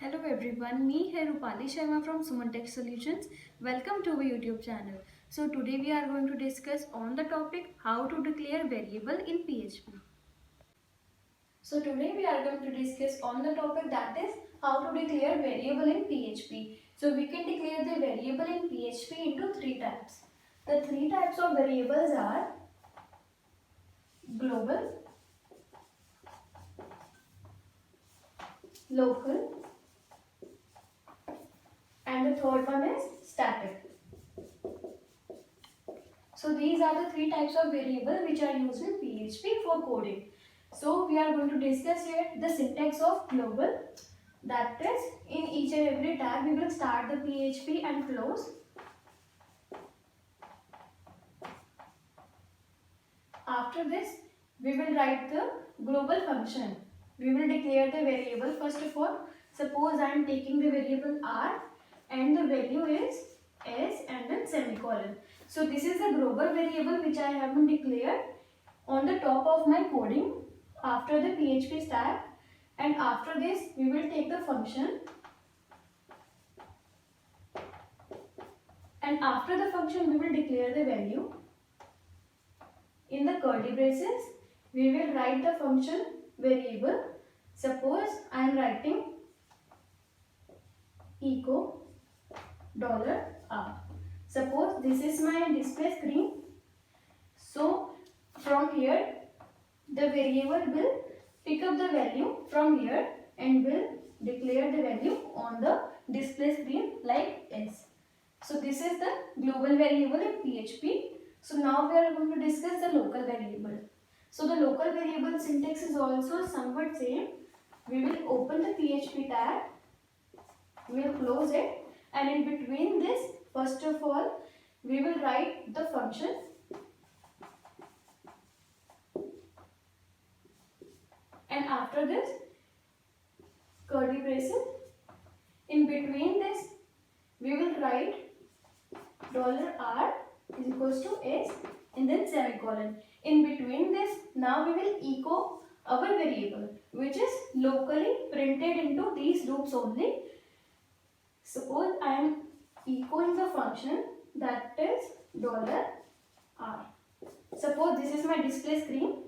Hello everyone, me here Rupali Sharma from Suman Tech Solutions. Welcome to our YouTube channel. So today we are going to discuss on the topic how to declare variable in PHP. So today we are going to discuss on the topic that is how to declare variable in PHP. So we can declare the variable in PHP into three types. The three types of variables are global, local, and the third one is static. So these are the three types of variable which are used in PHP for coding. So we are going to discuss here the syntax of global. That is, in each and every tag we will start the PHP and close. After this we will write the global function. We will declare the variable first of all. Suppose I am taking the variable r and the value is s and then semicolon. So this is the global variable which I haven't declared on the top of my coding after the PHP stack, and after this we will take the function, and after the function we will declare the value. In the curly braces we will write the function variable. Suppose I am writing echo $r. Suppose this is my display screen. So from here the variable will pick up the value from here and will declare the value on the display screen like s. So this is the global variable in PHP. So now we are going to discuss the local variable. So the local variable syntax is also somewhat same. We will open the PHP tag, we will close it, and in between this, first of all, we will write the function, and after this curly braces, in between this we will write $r is equals to s and then semicolon. In between this now we will echo our variable which is locally printed into these loops only. Suppose I am echoing the function that is $r. Suppose this is my display screen.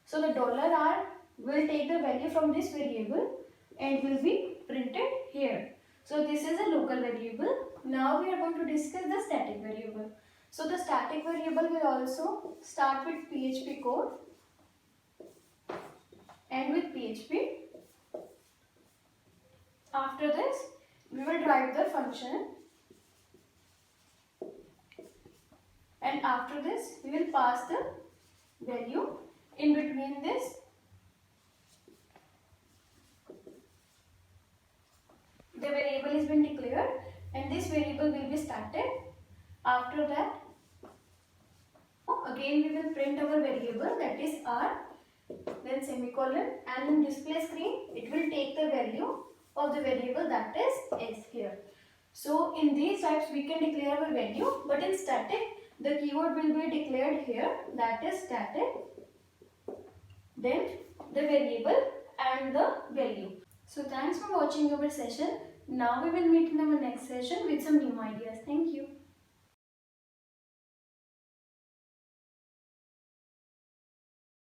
So the $r will take the value from this variable and will be printed here. So this is a local variable. Now we are going to discuss the static variable. So the static variable will also start with PHP code and with PHP. After this we will write the function, and after this we will pass the value. In between this the variable is been declared and this variable will be static. After that again we will print our variable that is r, then semicolon, and in display screen it will take the value of the variable that is s here. So in these types we can declare our value, but in static the keyword will be declared here that is static, then the variable and the value. So thanks for watching our session. Now we will meet in our next session with some new ideas. Thank you.